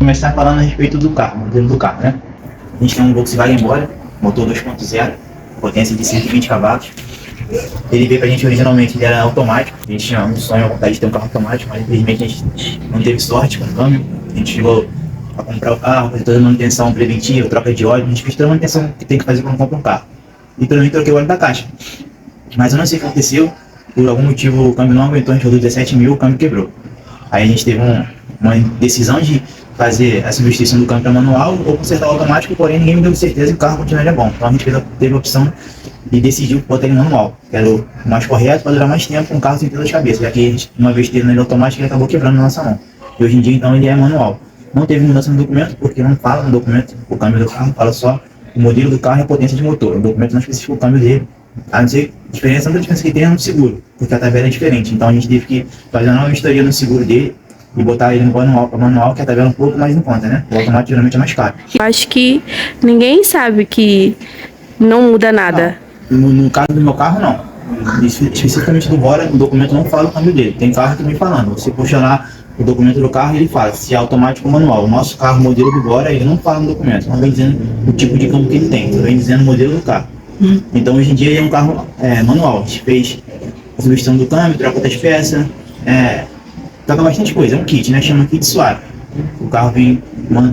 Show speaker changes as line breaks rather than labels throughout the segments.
começar falando a respeito do carro, modelo do carro, né? A gente tem um Volkswagen Bora, motor 2.0, potência de 120 cavalos. Ele veio pra gente originalmente, ele era automático. A gente tinha um sonho, a vontade de ter um carro automático, mas infelizmente a gente não teve sorte com o câmbio. A gente chegou a comprar o carro, fazer toda a manutenção preventiva, troca de óleo. A gente fez toda a manutenção que tem que fazer quando compra um carro. E também troquei o óleo da caixa. Mas eu não sei o que aconteceu, por algum motivo o câmbio não aguentou, a gente rodou 17 mil, o câmbio quebrou. Aí a gente teve uma decisão de fazer a substituição do câmbio para manual ou consertar o automático, porém ninguém me deu certeza que o carro continuaria bom. Então a gente teve a opção e decidiu botar ele manual, que era o mais correto para durar mais tempo com o carro sem dor de cabeça, já que uma vez tendo ele automático ele acabou quebrando na nossa mão. E hoje em dia então ele é manual. Não teve mudança no documento, porque não fala no documento o câmbio do carro, fala só o modelo do carro e a potência de motor. O documento não especifica o câmbio dele. A não ser diferença, a diferença que tem é no seguro, porque a tabela é diferente. Então a gente teve que fazer uma nova vistoria no seguro dele e botar ele no manual, que a tabela é um pouco mais em conta, né? O automático geralmente é mais caro.
Eu acho que ninguém sabe que não muda nada.
No caso do meu carro, não. Especificamente do Bora, o documento não fala o câmbio dele. Tem carro que vem falando. Você puxa lá o documento do carro e ele fala se é automático ou manual. O nosso carro, o modelo do Bora, ele não fala no documento. Não vem dizendo o tipo de câmbio que ele tem. Ele vem dizendo o modelo do carro. Então hoje em dia ele é um carro manual. A gente fez a substituição do câmbio, troca das peças, troca bastante coisa. É um kit, né? Chama kit suave. O carro vem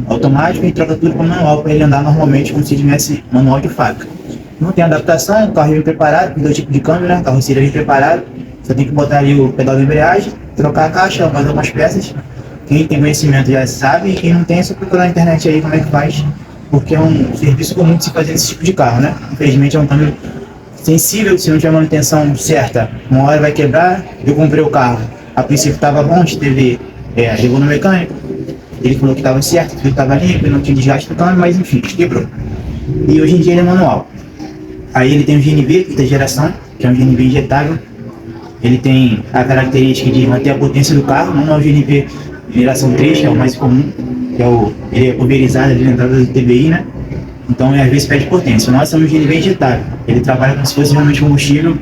automático e troca tudo para manual para ele andar normalmente como se tivesse manual de fábrica. Não tem adaptação, o carro vem preparado, com dois tipos de câmbio, né? A carroceria vem preparado. Só tem que botar ali o pedal de embreagem, trocar a caixa, fazer algumas peças. Quem tem conhecimento já sabe, e quem não tem é só procurar na internet aí como é que faz, porque é um serviço comum de se fazer esse tipo de carro, né? Infelizmente é um câmbio sensível, se não tiver manutenção certa, uma hora vai quebrar. Eu comprei o carro, a princípio estava bom, a gente teve, levou no mecânico, ele falou que estava certo, que estava limpo, não tinha desgaste do câmbio, mas enfim, quebrou. E hoje em dia ele é manual. Aí ele tem o GNV, quinta geração, que é um GNV injetável. Ele tem a característica de manter a potência do carro, não é o GNV geração 3, que é o mais comum, que ele é pulverizado ali na entrada do TBI, né? Então às vezes perde potência. O nosso é um GNV injetável. Ele trabalha como se fosse realmente combustível,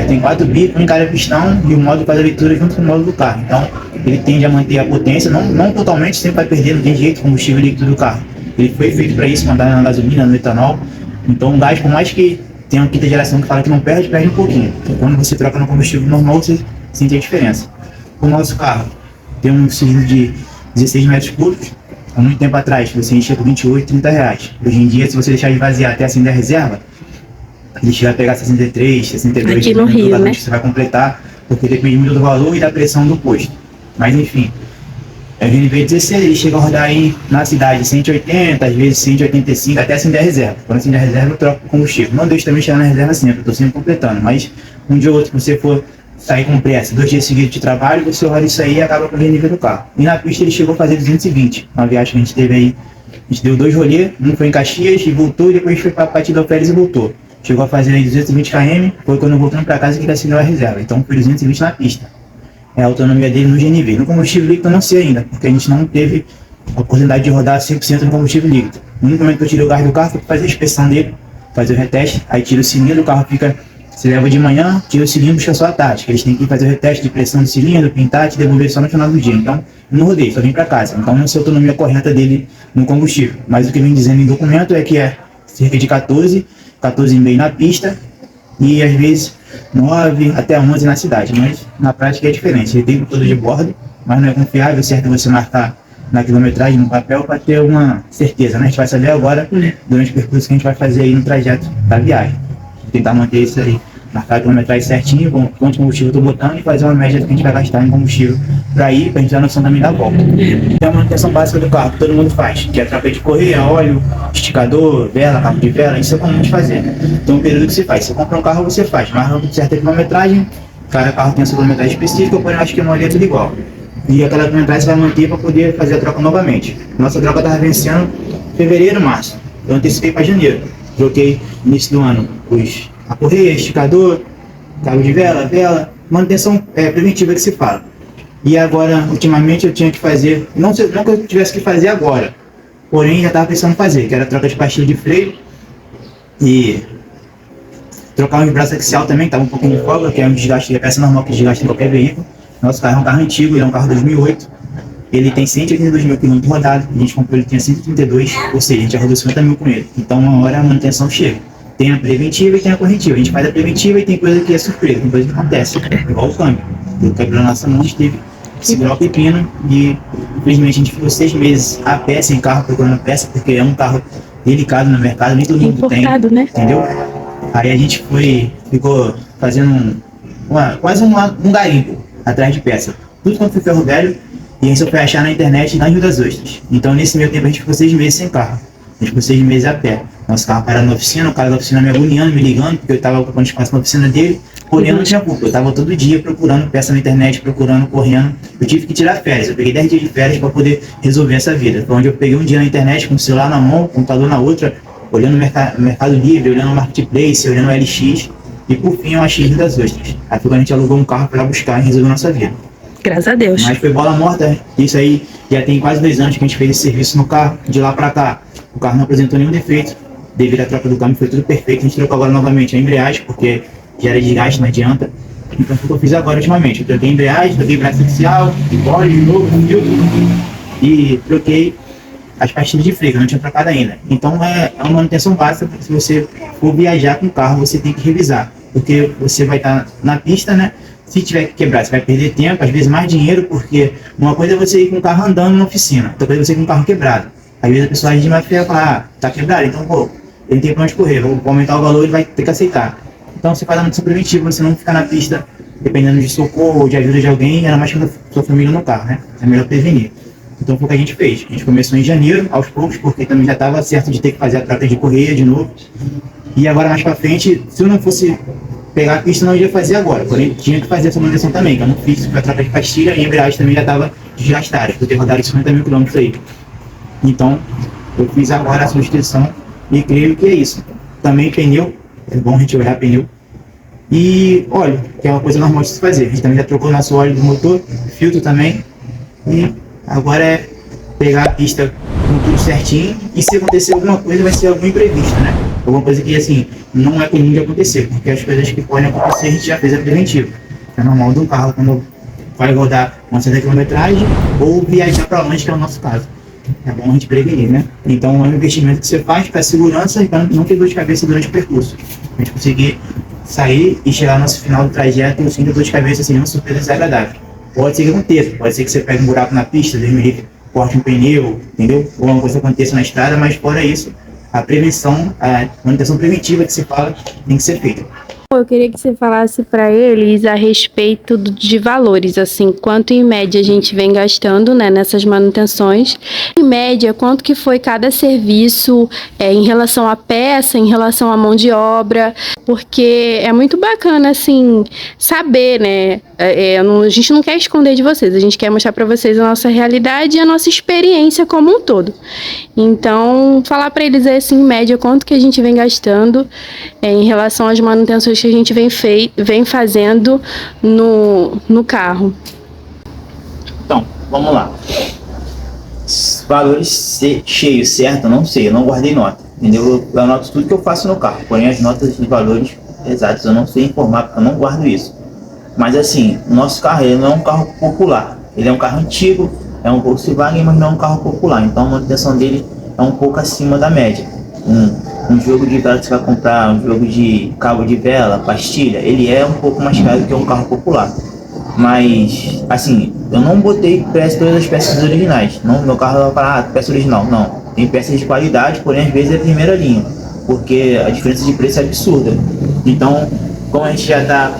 tem 4 bicos em cada pistão e o modo faz a leitura junto com o modo do carro. Então ele tende a manter a potência, não totalmente, sempre vai perder, não tem jeito, o combustível líquido do carro. Ele foi feito para isso, mandar na gasolina, no etanol. Então o gás, por mais que tem uma quinta geração que fala que não perde, perde um pouquinho. Então, quando você troca no combustível normal, você sente a diferença. O nosso carro tem um cilindro de 16 metros cúbicos. Há muito tempo atrás, você enchia por 28, 30 reais. Hoje em dia, se você deixar esvaziar até acender a reserva, ele vai pegar 63, 62.
Aqui no Rio, né?
Que você vai completar, porque depende muito do valor e da pressão do posto. Mas enfim, o GNV 16, ele chega a rodar aí na cidade 180, às vezes 185, até acender a reserva. Quando acender a reserva, eu troco o combustível. Não deixo também chegar na reserva sempre, eu estou sempre completando. Mas um dia ou outro, se você for sair com pressa, 2 dias seguidos de trabalho, você roda isso aí e acaba com o GNV do carro. E na pista ele chegou a fazer 220, uma viagem que a gente teve aí. A gente deu 2 rolês, um foi em Caxias e voltou, e depois foi para Batidão Pérez e voltou. Chegou a fazer aí 220 km, foi quando voltando para casa que ele assinou a reserva. Então foi 220 na pista. É a autonomia dele no GNV. No combustível líquido eu não sei ainda, porque a gente não teve a oportunidade de rodar 100% no combustível líquido. No único momento que eu tirei o gás do carro foi fazer a inspeção dele, fazer o reteste, aí tira o cilindro, o carro fica, se leva de manhã, tira o cilindro, busca só a tarde, que eles têm que fazer o reteste de pressão do cilindro, pintar e devolver só no final do dia. Então, eu não rodei, só vim para casa. Então, não sei a autonomia correta dele no combustível. Mas o que vem dizendo em documento é que é cerca de 14, 14,5 na pista, e às vezes 9 até 11 na cidade, mas na prática é diferente. Ele tem controle de bordo, mas não é confiável, certo você marcar na quilometragem, no papel, para ter uma certeza, né? A gente vai saber agora, durante o percurso que a gente vai fazer aí no trajeto da viagem. Tentar manter isso aí, marcar a quilometragem certinho, quanto combustível eu estou botando e fazer uma média do que a gente vai gastar em combustível para ir, para a gente ter a noção também da volta. Tem a manutenção básica do carro, que todo mundo faz, que é troca de correia, óleo, esticador, vela, cabo de vela, isso é comum de fazer. Tem um período que você faz. Você compra um carro, você faz, marca certa quilometragem, cada carro tem a sua quilometragem específica, porém acho que a maioria é tudo igual. E aquela quilometragem você vai manter para poder fazer a troca novamente. Nossa troca estava vencendo em fevereiro, março. Eu antecipei para janeiro. Troquei no início do ano a correia, esticador, cabo de vela, manutenção preventiva que se fala. E agora, ultimamente, eu tinha que fazer, não que eu tivesse que fazer agora, porém já estava pensando em fazer, que era troca de pastilha de freio e trocar os braços axial também, que estava um pouquinho de folga, que é um desgaste, é peça normal que desgasta em qualquer veículo. Nosso carro é um carro antigo, ele é um carro 2008, Ele tem 182 mil quilômetros rodados, a gente comprou ele tinha 132, ou seja, a gente já rodou 50 mil com ele. Então uma hora a manutenção chega. Tem a preventiva e tem a corretiva. A gente faz a preventiva e tem coisa que é surpresa, tem coisa que acontece, igual o câmbio. O câmbio na nossa mão a gente teve que segurar o pepino e infelizmente a gente ficou 6 meses a pé, sem carro, procurando peça, porque é um carro delicado no mercado, nem todo mundo tem,
né?
entendeu? Aí a gente ficou fazendo quase um garimpo atrás de peça. Tudo quanto foi ferro velho, e a gente só foi achar na internet lá em Rio das Ostras. Então nesse meio tempo a gente ficou 6 meses sem carro. A gente ficou 6 meses a pé. Nosso carro parado na oficina, o cara da oficina me agoniando, me ligando, porque eu estava ocupando espaço na oficina dele, porém eu não tinha culpa. Eu estava todo dia procurando peça na internet, correndo. Eu tive que tirar férias. Eu peguei 10 dias de férias para poder resolver essa vida. Foi onde eu peguei um dia na internet com o celular na mão, o computador na outra, olhando o Mercado Livre, olhando o Marketplace, olhando o LX. E por fim eu achei Rio das Ostras. Aí foi quando a gente alugou um carro para buscar e resolver nossa vida.
Graças a Deus.
Mas foi bola morta. Isso aí já tem quase 2 anos que a gente fez esse serviço no carro. De lá para cá, o carro não apresentou nenhum defeito. Devido à troca do câmbio, foi tudo perfeito. A gente trocou agora novamente a embreagem, porque gera desgaste, não adianta. Então foi o que eu fiz agora ultimamente. Eu troquei a embreagem, troquei braço axial, óleo de novo, filtro. E troquei as pastilhas de freio, que eu não tinha trocado ainda. Então é uma manutenção básica, porque se você for viajar com o carro, você tem que revisar. Porque você vai estar na pista, né? Se tiver que quebrar, você vai perder tempo, às vezes mais dinheiro, porque uma coisa é você ir com o carro andando na oficina, outra coisa é você ir com o carro quebrado. Às vezes a pessoa de má fé vai falar, tá quebrado, então pô, ele tem pra onde correr, vou aumentar o valor, ele vai ter que aceitar. Então você faz a manutenção preventiva, você não ficar na pista dependendo de socorro ou de ajuda de alguém, ainda mais com a sua família no carro, né? É melhor prevenir. Então foi o que a gente fez. A gente começou em janeiro, aos poucos, porque também já estava certo de ter que fazer a troca de correia de novo. E agora mais pra frente, se eu não fosse pegar a pista, não ia fazer agora. Porém, tinha que fazer essa manutenção também, que eu não fiz a troca de pastilha e a embreagem também já estava desgastada, por ter rodado 50 mil quilômetros aí. Então, eu fiz agora a substituição e creio que é isso. Também pneu, é bom a gente olhar pneu. E óleo, que é uma coisa normal de se fazer. A gente também já trocou o nosso óleo do motor, filtro também. E agora é pegar a pista com tudo certinho. E se acontecer alguma coisa, vai ser algum imprevisto, né? Alguma coisa que, assim, não é comum de acontecer. Porque as coisas que podem acontecer, a gente já fez a preventiva. É normal do carro quando vai rodar uma certa quilometragem ou viajar para longe, que é o nosso caso. É bom a gente prevenir, né? Então é um investimento que você faz para segurança e para não ter dor de cabeça durante o percurso. A gente conseguir sair e chegar no nosso final do trajeto sem ter dor de cabeça, seria uma surpresa desagradável. Pode ser que aconteça, pode ser que você pegue um buraco na pista, corte um pneu, entendeu? Ou alguma coisa aconteça na estrada, mas fora isso, a prevenção, a manutenção preventiva que se fala, tem que ser feita.
Eu queria que você falasse para eles a respeito de valores, assim, quanto em média a gente vem gastando, né, nessas manutenções. Em média, quanto que foi cada serviço em relação à peça, em relação à mão de obra, porque é muito bacana, assim, saber, né, a gente não quer esconder de vocês, a gente quer mostrar para vocês a nossa realidade e a nossa experiência como um todo. Então, falar para eles, assim, em média, quanto que a gente vem gastando em relação às manutenções que a gente vem fazendo no carro.
Então, vamos lá. Valores cheios, certo? Não sei, eu não guardei nota, entendeu? Eu anoto tudo que eu faço no carro, porém as notas de valores exatos eu não sei informar, porque eu não guardo isso. Mas assim, nosso carro ele não é um carro popular, ele é um carro antigo, é um Volkswagen, mas não é um carro popular, então a manutenção dele é um pouco acima da média. Um jogo de vela que você vai comprar, um jogo de cabo de vela, pastilha, ele é um pouco mais caro que um carro popular. Mas, assim, eu não botei todas as peças originais. Não, meu carro vai falar, peça original. Não, tem peças de qualidade, porém às vezes é primeira linha, porque a diferença de preço é absurda. Então, como a gente já está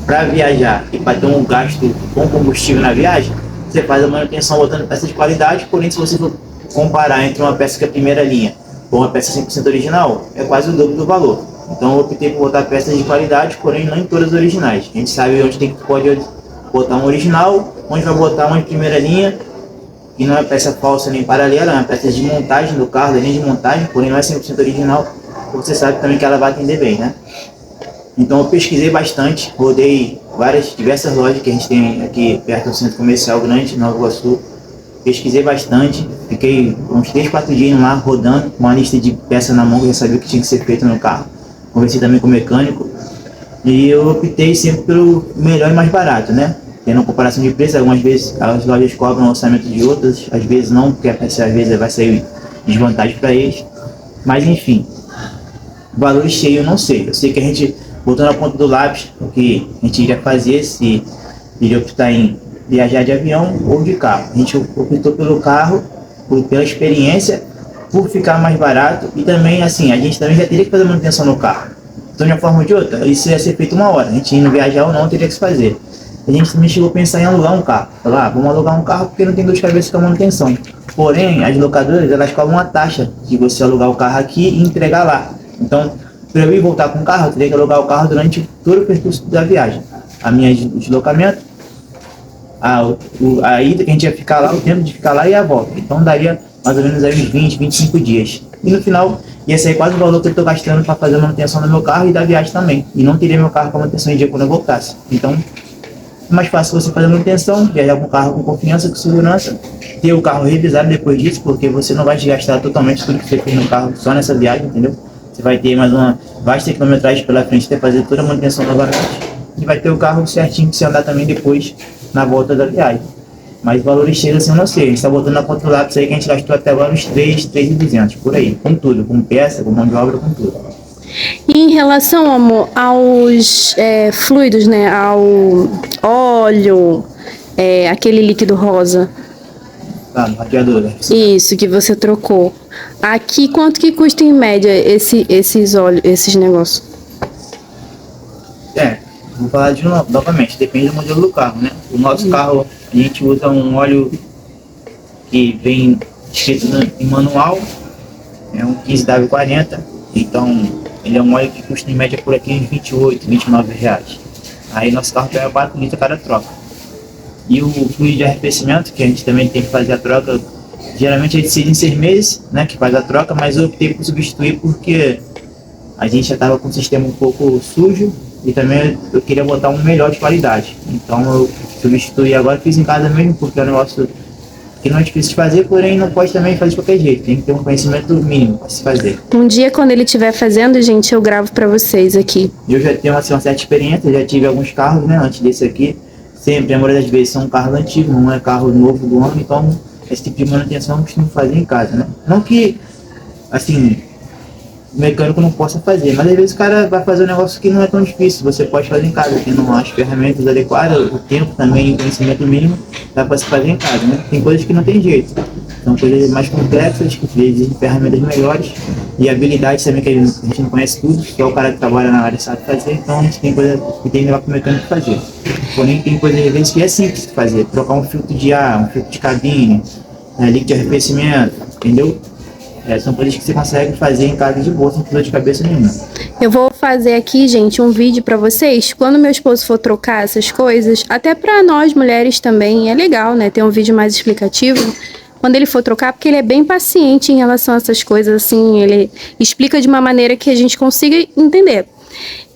para viajar e para ter um gasto com combustível na viagem, você faz a manutenção botando peças de qualidade, porém se você for comparar entre uma peça que é primeira linha ou uma peça 100% original, é quase o dobro do valor. Então eu optei por botar peças de qualidade, porém não em todas originais. A gente sabe onde pode botar um original, onde vai botar uma de primeira linha, e não é peça falsa nem paralela, é uma peça de montagem do carro, da linha de montagem, porém não é 100% original, você sabe também que ela vai atender bem, né? Então eu pesquisei bastante, rodei diversas lojas que a gente tem aqui perto do centro comercial grande, Nova Iguaçu. Pesquisei bastante, fiquei uns 3, 4 dias lá rodando, com uma lista de peças na mão, que eu já sabia o que tinha que ser feito no carro. Conversei também com o mecânico, e eu optei sempre pelo melhor e mais barato, né? tendo comparação de preço, algumas vezes as lojas cobram o orçamento de outras, às vezes não, porque a peça às vezes vai sair desvantagem para eles. Mas enfim, valores cheios eu não sei. Eu sei que a gente botou na ponta do lápis o que a gente iria fazer se iria optar em viajar de avião ou de carro. A gente optou pelo carro, pela experiência, por ficar mais barato e também assim, a gente também já teria que fazer manutenção no carro. Então de uma forma ou de outra, isso ia ser feito uma hora. A gente indo viajar ou não, teria que se fazer. A gente também chegou a pensar em alugar um carro. Falar, vamos alugar um carro porque não tem dor de cabeça com a manutenção. Porém, as locadoras, elas cobram uma taxa de você alugar o carro aqui e entregar lá. Então, para eu ir voltar com o carro, eu teria que alugar o carro durante todo o percurso da viagem. A minha deslocamento, a ida que a gente ia ficar lá, o tempo de ficar lá e a volta. Então, daria mais ou menos aí uns 20, 25 dias. E no final, ia sair quase o valor que eu estou gastando para fazer a manutenção do meu carro e da viagem também. E não teria meu carro com a manutenção em dia quando eu voltasse. Então, é mais fácil você fazer manutenção, viajar com o carro com confiança, com segurança, ter o carro revisado depois disso, porque você não vai desgastar totalmente tudo que você fez no carro só nessa viagem, entendeu? Você vai ter mais uma vasta quilometragem pela frente, ter que fazer toda a manutenção novamente, e vai ter o carro certinho para você andar também depois na volta da viagem. Mas valores cheios assim eu não sei, a gente está botando na ponta do lápis aí que a gente gastou até agora uns 3.200 por aí, com tudo, com peça, com mão de obra, com tudo.
E em relação, amor, aos fluidos, né? Ao óleo, aquele líquido rosa.
Tá, no radiador, né?
Isso, que você trocou. Aqui, quanto que custa em média esses óleos, esses negócios?
Vou falar de novo, novamente, depende do modelo do carro, né? O nosso carro, a gente usa um óleo que vem escrito em manual, é um 15W40, então ele é um óleo que custa em média por aqui uns 28, 29 reais. Aí nosso carro pega 4 litros a cada troca. E o fluido de arrefecimento, que a gente também tem que fazer a troca, geralmente é de 6 em 6 meses, né, que faz a troca, mas eu optei por substituir porque a gente já estava com o sistema um pouco sujo e também eu queria botar um melhor de qualidade. Então eu substituí agora, fiz em casa mesmo, porque é um negócio que não é difícil de fazer, porém não pode também fazer de qualquer jeito, tem que ter um conhecimento mínimo para se fazer.
Um dia, quando ele estiver fazendo, gente, eu gravo para vocês aqui.
Eu já tenho assim, uma certa experiência, já tive alguns carros, né, antes desse aqui, sempre, a maioria das vezes são carros antigos, não é carro novo do ano, então esse tipo de manutenção eu costumo fazer em casa, né. Não que, assim, o mecânico não possa fazer, mas às vezes o cara vai fazer um negócio que não é tão difícil, você pode fazer em casa, tendo as ferramentas adequadas, o tempo também, o conhecimento mínimo, dá para se fazer em casa, né? Tem coisas que não tem jeito, são coisas mais complexas, que exigem ferramentas melhores e habilidades também que a gente não conhece tudo, que é o cara que trabalha na área sabe fazer, então a gente tem coisa que tem que levar para o mecânico fazer. Porém tem coisas às vezes que é simples de fazer, trocar um filtro de ar, um filtro de cabine, líquido de arrefecimento, entendeu? São coisas que você consegue fazer em casa de boa, sem dor de cabeça nenhuma.
Eu vou fazer aqui, gente, um vídeo pra vocês. Quando meu esposo for trocar essas coisas, até pra nós mulheres também, é legal, né? Ter um vídeo mais explicativo. Quando ele for trocar, porque ele é bem paciente em relação a essas coisas, assim, ele explica de uma maneira que a gente consiga entender.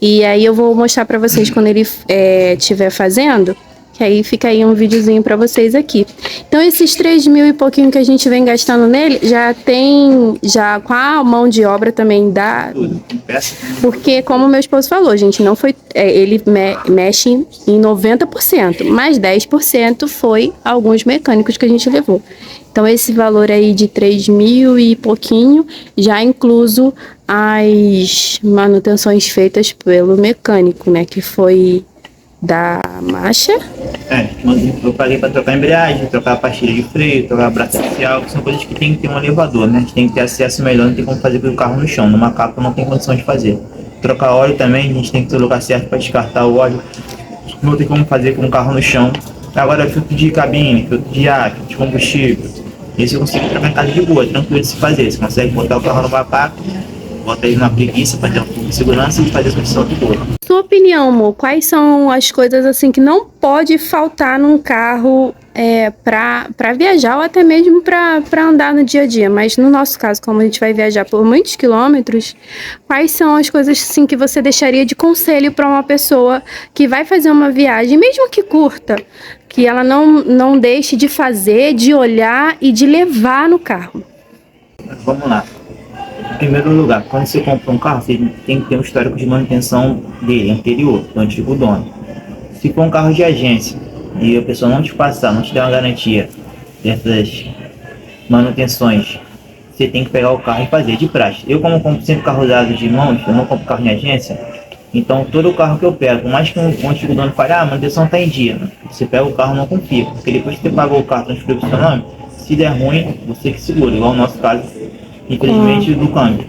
E aí eu vou mostrar pra vocês quando ele estiver fazendo. Que aí fica aí um videozinho pra vocês aqui. Então esses 3 mil e pouquinho que a gente vem gastando nele, já com a mão de obra também dá.
Tudo, peça.
Porque como meu esposo falou, gente, não foi, ele mexe em 90%, mas 10% foi alguns mecânicos que a gente levou. Então esse valor aí de 3 mil e pouquinho, já incluso as manutenções feitas pelo mecânico, né, que foi da marcha.
Eu paguei para trocar a embreagem, trocar a pastilha de freio, trocar a braça oficial, que são coisas que tem que ter um elevador, né? A gente tem que ter acesso melhor, não tem como fazer com o carro no chão, numa capa não tem condição de fazer. Trocar óleo também, a gente tem que ter o lugar certo para descartar o óleo, não tem como fazer com o carro no chão. Agora filtro de cabine, filtro de ar, filtro de combustível, esse eu consigo trocar em casa de boa, tranquilo de se fazer. Você consegue botar o carro no macaco, bota ele na preguiça para ter um pouco de segurança e fazer a solução de boa.
Sua opinião, amor, quais são as coisas assim que não pode faltar num carro para viajar ou até mesmo para andar no dia a dia? Mas no nosso caso, como a gente vai viajar por muitos quilômetros, quais são as coisas assim que você deixaria de conselho para uma pessoa que vai fazer uma viagem, mesmo que curta, que ela não deixe de fazer, de olhar e de levar no carro?
Vamos lá. Em primeiro lugar, quando você compra um carro, você tem que ter um histórico de manutenção dele anterior, do antigo dono. Se for um carro de agência, e a pessoa não te passar, não te der uma garantia dessas manutenções, você tem que pegar o carro e fazer de praxe. Eu, como compro sempre carro usado de mãos, eu não compro carro em agência, então todo o carro que eu pego, por mais que um antigo dono fale, a manutenção está em dia, você pega o carro, não confia, porque depois que você pagou o carro, transferiu para o seu nome, se der ruim, você que segura, igual no nosso caso, infelizmente, do câmbio.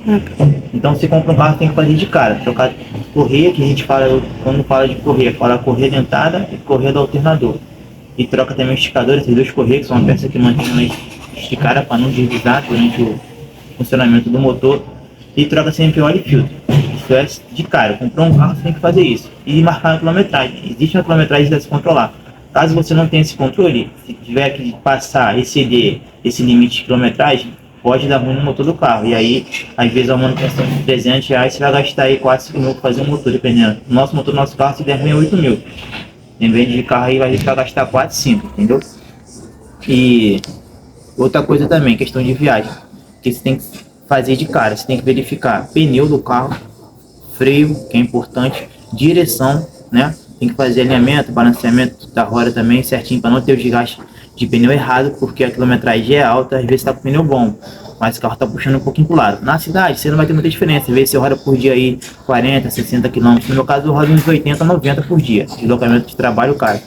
Então, você compra um carro, tem que fazer de cara, trocar correia, que a gente fala, quando fala de correia, fala correia dentada e correia do alternador. E troca também o esticador, esses dois correios, que são uma peça que mantém mais esticada para não deslizar durante o funcionamento do motor. E troca sempre óleo e filtro. Isso é de cara, comprou um carro, você tem que fazer isso. E marcar a quilometragem. Existe uma quilometragem para se controlar. Caso você não tenha esse controle, se tiver que passar, exceder esse limite de quilometragem, pode dar ruim no motor do carro. E aí, às vezes, a manutenção de R$300, você vai gastar aí 4, 5 mil para fazer um motor, dependendo. O nosso motor do nosso carro, se der ruim, é 8 mil. Em vez de carro aí, vai gastar 4, 5, entendeu? E outra coisa também, questão de viagem, que você tem que fazer de cara, você tem que verificar pneu do carro, freio, que é importante, direção, né? Tem que fazer alinhamento, balanceamento da roda também certinho, para não ter o desgaste de pneu errado, porque a quilometragem é alta, às vezes está com pneu bom, mas o carro está puxando um pouquinho para o lado. Na cidade, você não vai ter muita diferença, às vezes você roda por dia aí 40, 60 km, no meu caso eu rodo uns 80, 90 por dia, deslocamento de trabalho, cara.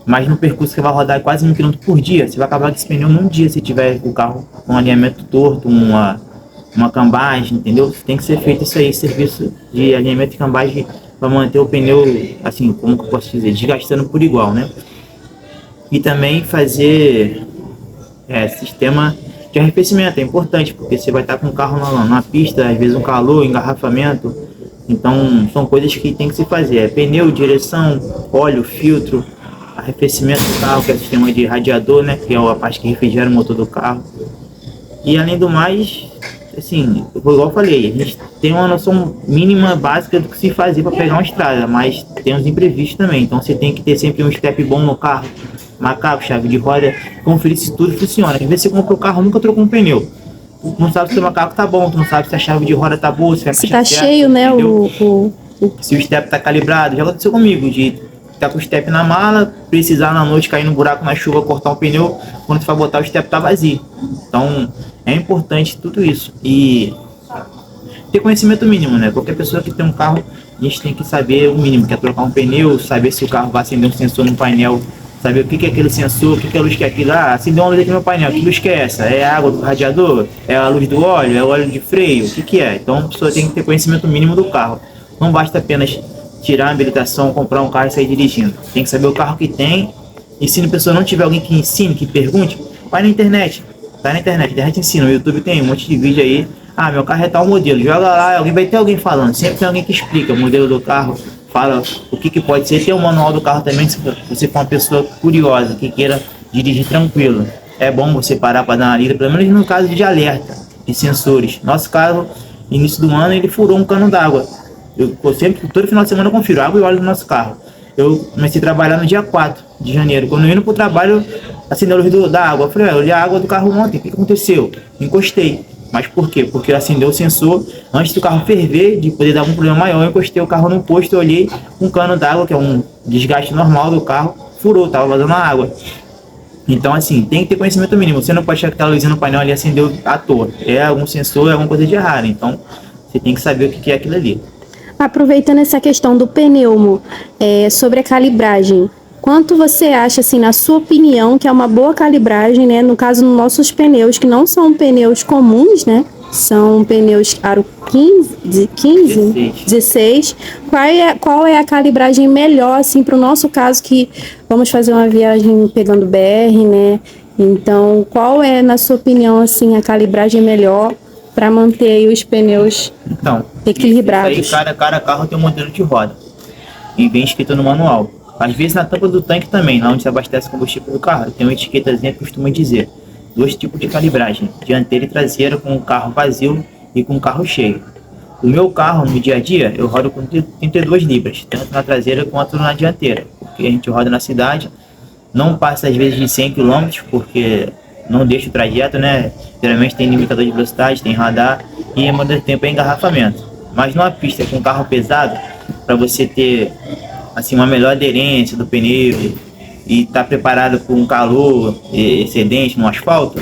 Mas no percurso que vai rodar quase 1 km por dia, você vai acabar com esse pneu num dia, se tiver o carro com um alinhamento torto, uma cambagem, entendeu? Tem que ser feito isso aí, serviço de alinhamento e cambagem, para manter o pneu, assim, como que eu posso dizer, desgastando por igual, né? E também fazer sistema de arrefecimento, é importante, porque você vai estar com o carro na pista, às vezes um calor, engarrafamento, então são coisas que tem que se fazer, pneu, direção, óleo, filtro, arrefecimento do carro, que é o sistema de radiador, né, que é a parte que refrigera o motor do carro. E além do mais, assim, igual eu falei, a gente tem uma noção mínima, básica do que se fazer para pegar uma estrada, mas tem os imprevistos também, então você tem que ter sempre um step bom no carro, macaco, chave de roda, conferir se tudo funciona. Às vezes você compra o carro, nunca trocou um pneu, tu não sabe se o macaco tá bom, tu não sabe se a chave de roda tá boa, se
tá cheio, né,
se o step tá calibrado. Já aconteceu comigo, de tá com o step na mala, precisar na noite cair no buraco na chuva, cortar um pneu, quando tu vai botar o step tá vazio. Então é importante tudo isso e ter conhecimento mínimo, né? Qualquer pessoa que tem um carro, a gente tem que saber o mínimo, que é trocar um pneu, saber se o carro vai acender um sensor no painel, saber o que é aquele sensor, o que é a luz que é aquilo. Ah, acendeu uma luz aqui no painel, que luz que é essa? É a água do radiador? É a luz do óleo? É o óleo de freio? O que é? Então a pessoa tem que ter conhecimento mínimo do carro. Não basta apenas tirar a habilitação, comprar um carro e sair dirigindo. Tem que saber o carro que tem, e se a pessoa não tiver alguém que ensine, que pergunte, vai na internet. Tá na internet, a internet ensina, o YouTube tem um monte de vídeo aí. Ah, meu carro é tal modelo, joga lá, vai ter alguém falando, sempre tem alguém que explica o modelo do carro, fala o que pode ser. Tem o manual do carro também, se você for uma pessoa curiosa, que queira dirigir tranquilo. É bom você parar para dar uma lida, pelo menos no caso de alerta, de sensores. Nosso carro, início do ano, ele furou um cano d'água. Eu sempre, todo final de semana eu confiro água e óleo do nosso carro. Eu comecei a trabalhar no dia 4 de janeiro. Quando eu indo pro trabalho, acendeu a luz da água. Eu falei, eu olhei a água do carro ontem, o que aconteceu? Encostei. Mas por quê? Porque eu acendeu o sensor antes do carro ferver, de poder dar algum problema maior. Eu encostei o carro no posto, eu olhei um cano d'água, que é um desgaste normal do carro, furou, tava vazando a água. Então, assim, tem que ter conhecimento mínimo. Você não pode achar que tá a luzinha no painel ali acendeu à toa. É algum sensor, é alguma coisa de errado. Então, você tem que saber o que é aquilo ali.
Aproveitando essa questão do pneumo, sobre a calibragem, quanto você acha, assim, na sua opinião, que é uma boa calibragem, né? No caso, nos nossos pneus, que não são pneus comuns, né? São pneus aro 16. Qual é a calibragem melhor, assim, para o nosso caso, que vamos fazer uma viagem pegando BR, né? Então, qual é, na sua opinião, assim, a calibragem melhor para manter aí os pneus equilibrados?
Isso aí, cada carro tem um modelo de roda e vem escrito no manual. Às vezes na tampa do tanque também, lá onde se abastece combustível do carro, tem uma etiquetazinha que costuma dizer 2 tipos de calibragem, dianteira e traseira, com o carro vazio e com o carro cheio. O meu carro, no dia a dia, eu rodo com 32 libras, tanto na traseira quanto na dianteira, porque a gente roda na cidade, não passa às vezes de 100 km, porque não deixa o trajeto, né? Geralmente tem limitador de velocidade, tem radar e ao mesmo tempo é engarrafamento. Mas numa pista com carro pesado, para você ter assim uma melhor aderência do pneu e está preparado para um calor excedente no asfalto,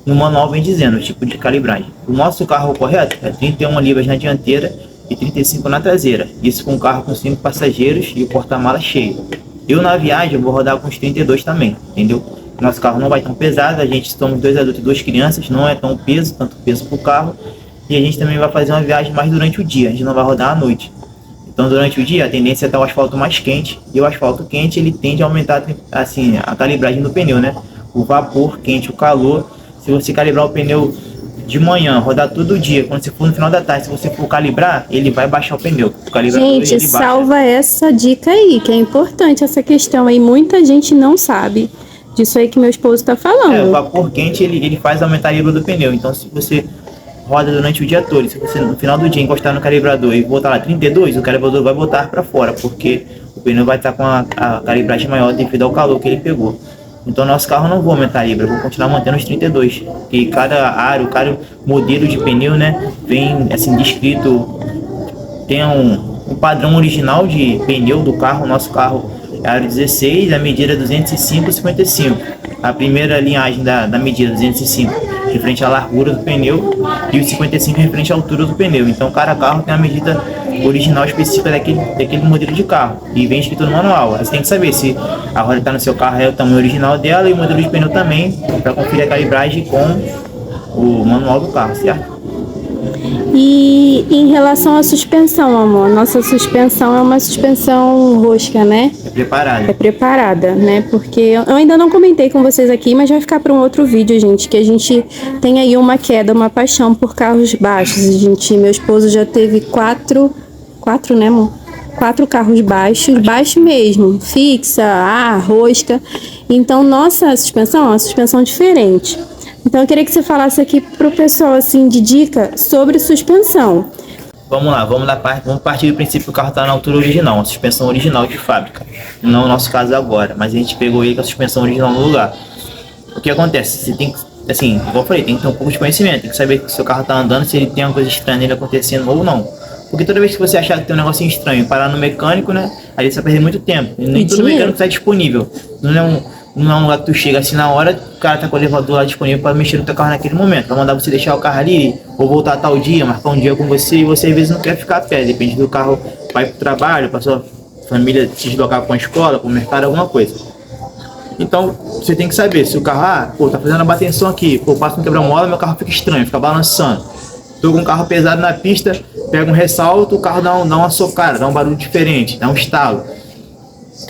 no manual vem dizendo o tipo de calibragem. O nosso carro correto é 31 libras na dianteira e 35 na traseira. Isso com um carro com 5 passageiros e o porta-malas cheio. Eu na viagem eu vou rodar com os 32 também, entendeu? Nosso carro não vai tão pesado, a gente somos 2 adultos e 2 crianças, não é tanto peso para o carro. E a gente também vai fazer uma viagem mais durante o dia, a gente não vai rodar à noite. Então durante o dia a tendência é estar o asfalto mais quente, e o asfalto quente ele tende a aumentar assim, a calibragem do pneu, né? O vapor quente, o calor. Se você calibrar o pneu de manhã, rodar todo dia, quando você for no final da tarde, se você for calibrar, ele vai baixar o pneu. O calibrador,
Gente,
ele baixa.
salva essa dica aí, que é importante essa questão aí. Muita gente não sabe disso aí que meu esposo está falando.
O vapor quente ele faz aumentar a libra do pneu. Então se você roda durante o dia todo, se você no final do dia encostar no calibrador e botar lá 32, o calibrador vai botar para fora, porque o pneu vai estar com a calibragem maior devido ao calor que ele pegou. Então nosso carro não vou aumentar a libra, vou continuar mantendo os 32, porque cada aro, cada modelo de pneu, né, vem assim descrito, tem um padrão original de pneu do carro. Nosso carro é aro 16, a medida é 205/55. A primeira linhagem da medida 205 referente à largura do pneu e o 55 referente à altura do pneu. Então cada carro tem a medida original específica daquele modelo de carro e vem escrito no manual. Você tem que saber se a roda está no seu carro é o tamanho original dela e o modelo de pneu também, para conferir a calibragem com o manual do carro, certo?
E em relação à suspensão, amor, nossa suspensão é uma suspensão rosca, né?
É preparada.
É preparada, né? Porque eu ainda não comentei com vocês aqui, mas vai ficar para um outro vídeo, gente, que a gente tem aí uma queda, uma paixão por carros baixos. Meu esposo já teve quatro, né, amor? 4 carros baixos, baixo mesmo, fixa, rosca. Então, nossa suspensão é uma suspensão diferente. Então eu queria que você falasse aqui pro pessoal, assim, de dica sobre suspensão.
Vamos lá, vamos partir do princípio que o carro está na altura original, a suspensão original de fábrica. Não o nosso caso agora, mas a gente pegou ele com a suspensão original no lugar. O que acontece? Você tem que, assim, como eu falei, tem que ter um pouco de conhecimento, tem que saber que o seu carro está andando, se ele tem uma coisa estranha nele acontecendo ou não. Porque toda vez que você achar que tem um negocinho estranho e parar no mecânico, né, aí você vai perder muito tempo. E nem todo mecânico está disponível. Não é um lugar que tu chega assim na hora, o cara tá com o elevador lá disponível para mexer no teu carro naquele momento. Vai mandar você deixar o carro ali, ou voltar tal dia, marcar um dia com você, e você às vezes não quer ficar a pé. Depende do carro, vai pro trabalho, pra sua família se deslocar com a escola, com o mercado, alguma coisa. Então, você tem que saber se o carro, tá fazendo a bateção aqui, passa um quebra-mola, meu carro fica estranho, fica balançando. Tô com um carro pesado na pista, pega um ressalto, o carro dá uma socada, dá um barulho diferente, dá um estalo.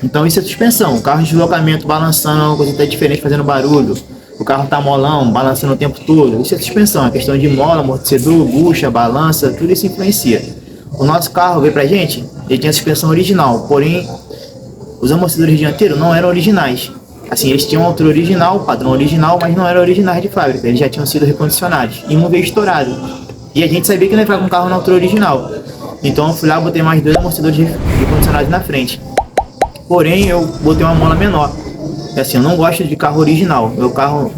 Então isso é suspensão, o carro de deslocamento balançando, uma coisa até diferente, fazendo barulho. O carro tá molão, balançando o tempo todo. Isso é suspensão, é questão de mola, amortecedor, bucha, balança, tudo isso influencia. O nosso carro veio pra gente, ele tinha suspensão original, porém os amortecedores dianteiros não eram originais. Assim, eles tinham altura original, padrão original, mas não eram originais de fábrica, eles já tinham sido recondicionados. E um veio estourado. E a gente sabia que não ia ficar com o carro na altura original. Então eu fui lá, botei mais 2 amortecedores recondicionados na frente. Porém, eu botei uma mola menor. Assim, eu não gosto de carro original. Meu carro,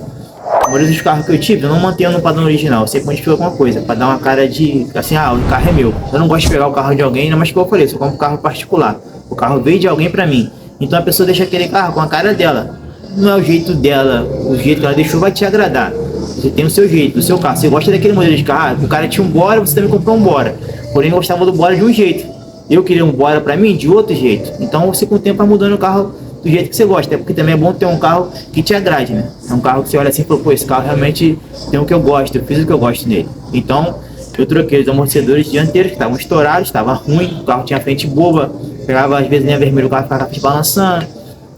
a maioria dos carros que eu tive, eu não mantenho no padrão original. Eu sempre modifico alguma coisa, para dar uma cara de, assim, o carro é meu. Eu não gosto de pegar o carro de alguém, ainda mais que eu falei, eu compro um carro particular. O carro veio de alguém para mim. Então a pessoa deixa aquele carro com a cara dela. Não é o jeito dela, o jeito que ela deixou vai te agradar. Você tem o seu jeito, o seu carro. Você gosta daquele modelo de carro, o cara tinha um Bora, você também comprou um Bora. Porém, gostava do Bora de um jeito. Eu queria um Bora pra mim de outro jeito. Então você com o tempo vai mudando o carro do jeito que você gosta. É porque também é bom ter um carro que te agrade, né? É um carro que você olha assim e fala, pô, esse carro realmente tem o que eu gosto, eu fiz o que eu gosto nele. Então eu troquei os amortecedores dianteiros que estavam estourados, estava ruim, o carro tinha frente boba, pegava às vezes linha vermelha, o carro ficava balançando.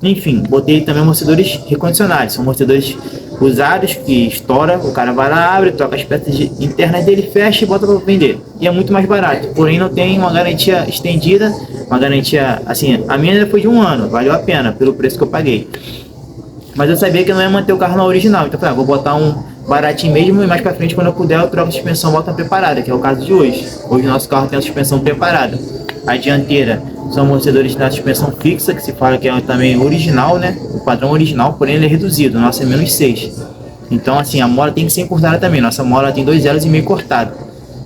Enfim, botei também amortecedores recondicionados, são amortecedores usados que estoura, o cara vai lá, abre, troca as peças internas dele, fecha e bota para vender. E é muito mais barato, porém não tem uma garantia estendida, uma garantia, assim, a minha foi de 1 ano, valeu a pena pelo preço que eu paguei. Mas eu sabia que eu não ia manter o carro na original, então eu falei, vou botar um baratinho mesmo e mais pra frente, quando eu puder, eu troco a suspensão, bota preparada, que é o caso de hoje. Hoje o nosso carro tem a suspensão preparada. A dianteira são amortecedores na suspensão fixa, que se fala que é também original, né? O padrão original, porém ele é reduzido, o nosso é -6. Então assim, a mola tem que ser encurtada também, nossa mola tem 2 elos e meio cortado.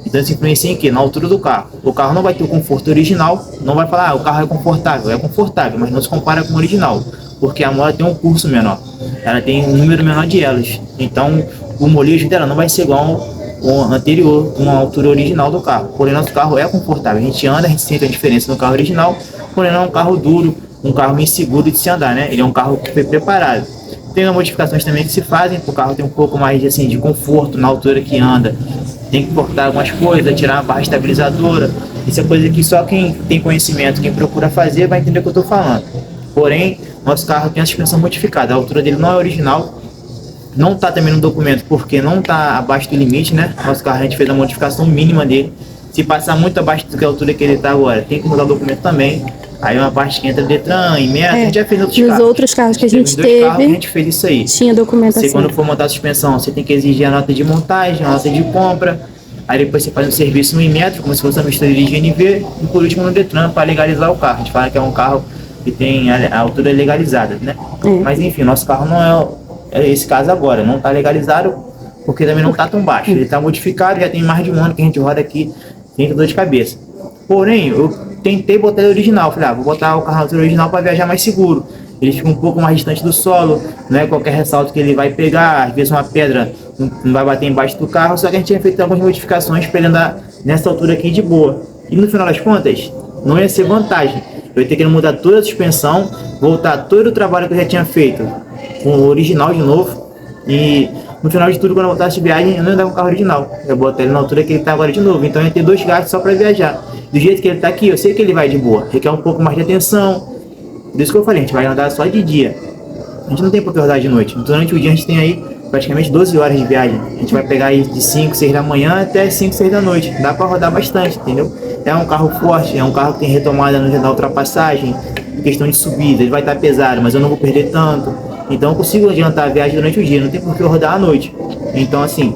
Então isso influencia em quê? Na altura do carro. O carro não vai ter o conforto original, não vai falar, o carro é confortável, mas não se compara com o original. porque a mola tem um curso menor, ela tem um número menor de elos, então o molejo dela não vai ser igual ao anterior, com a altura original do carro. Porém, nosso carro é confortável, a gente anda, a gente sente a diferença do carro original, porém não é um carro duro, um carro inseguro de se andar, né? Ele é um carro que foi preparado. Tem modificações também que se fazem, o carro tem um pouco mais assim, de conforto na altura que anda. Tem que cortar algumas coisas, tirar uma barra estabilizadora. Isso é coisa que só quem tem conhecimento, quem procura fazer, vai entender o que eu estou falando. Porém, nosso carro tem a suspensão modificada, a altura dele não é original, não está também no documento porque não está abaixo do limite, né? Nosso carro a gente fez a modificação mínima dele. Se passar muito abaixo da altura que ele está agora, tem que mudar o documento também. Aí uma parte que entra Detran, em meta, a gente já fez outros
nos
carros.
outros carros que a gente
Dois carros que a
teve,
gente fez isso aí.
tinha documentação.
Você, quando for montar a suspensão, você tem que exigir a nota de montagem, a nota de compra. Aí depois você faz um serviço no Inmetro, como se fosse uma mistura de GNV. E por último no Detran, para legalizar o carro. A gente fala que é um carro que tem a altura legalizada, né? Mas enfim, nosso carro não é esse caso agora. Não está legalizado porque também não está tão baixo. Ele está modificado, já tem mais de um ano que a gente roda aqui sem dor de cabeça. Porém, eu tentei botar ele original. Falei, vou botar o carro na altura original para viajar mais seguro. Ele fica um pouco mais distante do solo, não é qualquer ressalto que ele vai pegar, às vezes uma pedra não vai bater embaixo do carro, só que a gente tinha feito algumas modificações para ele andar nessa altura aqui de boa. E no final das contas, não ia ser vantagem. Eu ia ter que mudar toda a suspensão, voltar todo o trabalho que eu já tinha feito com o original de novo, e no final de tudo, quando eu voltasse de viagem, eu não ia andar com o carro original. Eu botei ele na altura que ele está agora de novo, então eu ia ter 2 gastos só para viajar. Do jeito que ele está aqui, eu sei que ele vai de boa, requer um pouco mais de atenção. Por isso que eu falei, a gente vai andar só de dia. A gente não tem por que rodar de noite. Então, durante o dia a gente tem aí praticamente 12 horas de viagem. A gente vai pegar aí de 5, 6 da manhã até 5, 6 da noite. Dá para rodar bastante, entendeu? É um carro forte, é um carro que tem retomada na ultrapassagem, questão de subida, ele vai estar pesado, mas eu não vou perder tanto. Então eu consigo adiantar a viagem durante o dia, não tem por que eu rodar à noite. Então assim,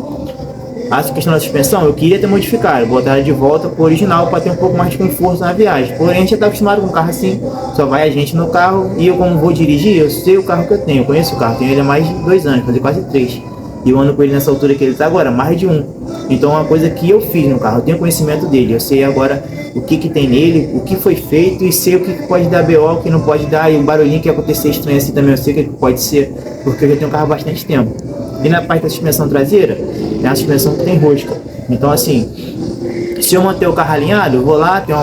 a questão da suspensão, eu queria ter modificado, botar ela de volta pro original para ter um pouco mais de conforto na viagem. Porém, a gente já está acostumado com um carro assim, só vai a gente no carro e eu, como vou dirigir, eu sei o carro que eu tenho, eu conheço o carro, tenho ele há mais de 2 anos, fazer quase 3. E eu ando com ele nessa altura que ele está agora, mais de 1. Então, é uma coisa que eu fiz no carro, eu tenho conhecimento dele, eu sei agora o que tem nele, o que foi feito e sei o que pode dar BO, o que não pode dar, e o barulhinho que acontecer estranho assim também eu sei o que pode ser, porque eu já tenho um carro há bastante tempo. E na parte da suspensão traseira, é uma suspensão que tem rosca. Então assim, se eu manter o carro alinhado, eu vou lá, tem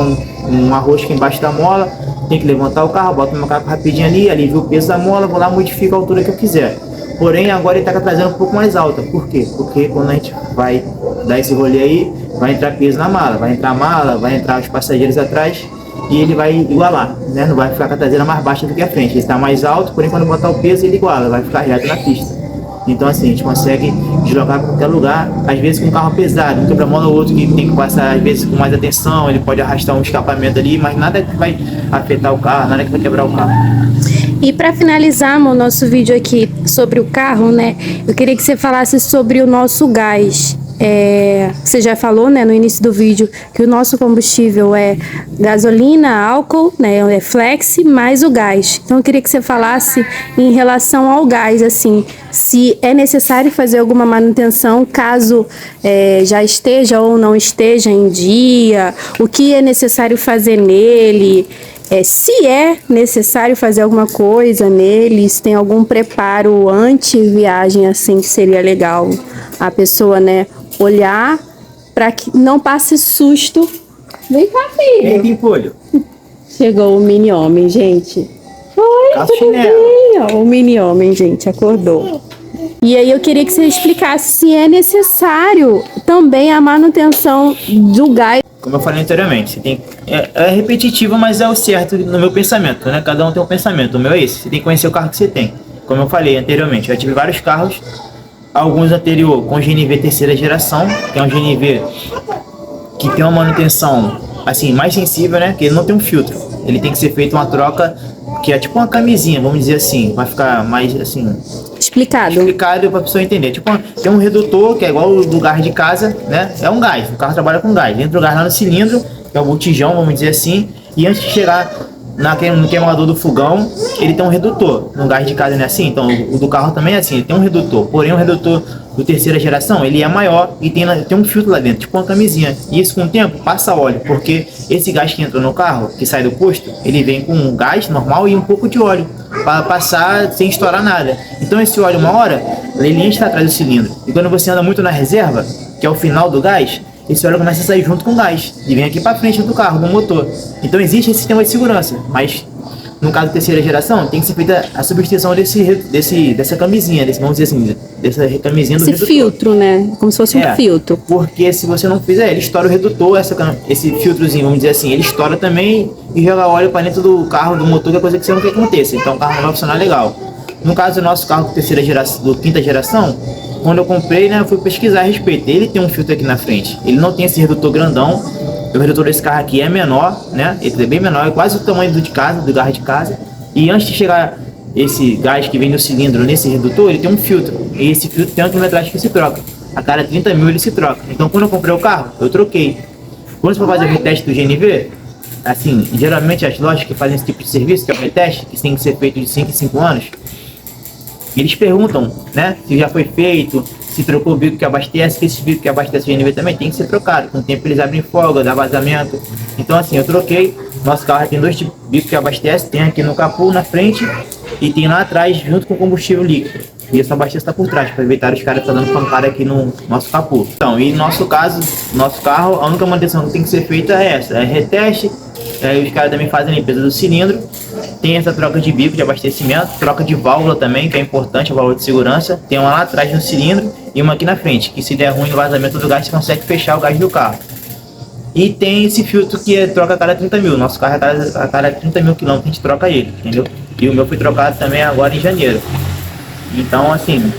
uma rosca embaixo da mola, tem que levantar o carro, boto meu carro rapidinho ali, alivio o peso da mola, vou lá, modifico a altura que eu quiser. Porém, agora ele está com a traseira um pouco mais alta. Por quê? Porque quando a gente vai dar esse rolê aí, vai entrar peso na mala, vai entrar a mala, vai entrar os passageiros atrás e ele vai igualar, né? Não vai ficar com a traseira mais baixa do que a frente. Ele está mais alto, porém quando botar o peso ele iguala, vai ficar reto na pista. Então assim, a gente consegue deslocar para qualquer lugar, às vezes com um carro pesado, um quebra-mola ou outro que tem que passar às vezes com mais atenção, ele pode arrastar um escapamento ali, mas nada que vai afetar o carro, nada que vai quebrar o carro.
E para finalizar o nosso vídeo aqui sobre o carro, né, eu queria que você falasse sobre o nosso gás. Você já falou, né, no início do vídeo que o nosso combustível é gasolina, álcool, né, é flex mais o gás. Então eu queria que você falasse em relação ao gás, assim, se é necessário fazer alguma manutenção caso já esteja ou não esteja em dia, o que é necessário fazer nele. Se é necessário fazer alguma coisa nele, se tem algum preparo anti-viagem, assim, que seria legal a pessoa, né, olhar para que não passe susto. Vem cá, filho.
Vem, Pimpolho.
Chegou o mini homem, gente. Oi, tudo bem? Ó, o mini homem, gente, acordou. E aí eu queria que você explicasse se é necessário também a manutenção do gás.
Como eu falei anteriormente, é repetitivo, mas é o certo no meu pensamento, né? Cada um tem um pensamento, o meu é esse. Você tem que conhecer o carro que você tem. Como eu falei anteriormente, eu já tive vários carros, alguns anterior com GNV terceira geração, que é um GNV que tem uma manutenção assim mais sensível, né? Que ele não tem um filtro. Ele tem que ser feita uma troca que é tipo uma camisinha, vamos dizer assim, vai ficar mais assim explicado para a pessoa entender. Tipo, tem um redutor que é igual o do gás de casa, né? É um gás, o carro trabalha com gás. Entra o gás lá no cilindro, que é o botijão, vamos dizer assim, e antes de chegar no queimador do fogão, ele tem um redutor. No gás de casa não é assim, então o do carro também é assim, ele tem um redutor. Porém, o redutor do terceira geração, ele é maior e tem um filtro lá dentro, tipo uma camisinha. E isso, com o tempo, passa óleo, porque esse gás que entra no carro, que sai do posto, ele vem com um gás normal e um pouco de óleo, para passar sem estourar nada. Então esse óleo, uma hora, ele enche atrás do cilindro. E quando você anda muito na reserva, que é o final do gás, esse óleo começa a sair junto com o gás e vem aqui para frente do carro, do motor. Então existe esse sistema de segurança, mas no caso da terceira geração, tem que ser feita a substituição dessa camisinha, vamos dizer assim, dessa camisinha do
redutor. Esse filtro, né? Como se fosse um filtro.
Porque se você não fizer, ele estoura o redutor, esse filtrozinho, vamos dizer assim, ele estoura também e joga óleo para dentro do carro, do motor, que é coisa que você não quer que aconteça. Então o carro não vai funcionar legal. No caso do nosso carro quinta geração, quando eu comprei, né, eu fui pesquisar a respeito. Ele tem um filtro aqui na frente, ele não tem esse redutor grandão. O redutor desse carro aqui é menor, né? Ele é bem menor, é quase o tamanho do gás de casa. E antes de chegar esse gás que vem no cilindro nesse redutor, ele tem um filtro. E esse filtro tem uma quilometragem que se troca. A cada 30 mil ele se troca. Então quando eu comprei o carro, eu troquei. Quando você for fazer o reteste do GNV, assim, geralmente as lojas que fazem esse tipo de serviço, que é o reteste, que tem que ser feito de 5 em 5 anos, eles perguntam, né, se já foi feito, se trocou o bico que abastece, que esse bico que abastece o GNV também tem que ser trocado. Com o tempo eles abrem folga, dá vazamento. Então assim, eu troquei. Nosso carro tem 2 tipos de bico que abastece, tem aqui no capô, na frente, e tem lá atrás, junto com o combustível líquido. E esse abastece está por trás, para evitar os caras estar dando pancada aqui no nosso capô. Então, e no nosso caso, nosso carro, a única manutenção que tem que ser feita é essa, é reteste. Os caras também fazem a limpeza do cilindro. Tem essa troca de bico de abastecimento, troca de válvula também, que é importante, a válvula de segurança. Tem uma lá atrás no cilindro e uma aqui na frente, que se der ruim no vazamento do gás, você consegue fechar o gás do carro. E tem esse filtro que troca a cada 30 mil. Nosso carro a cada 30 mil quilômetros a gente troca ele, entendeu? E o meu foi trocado também agora em janeiro. Então, assim,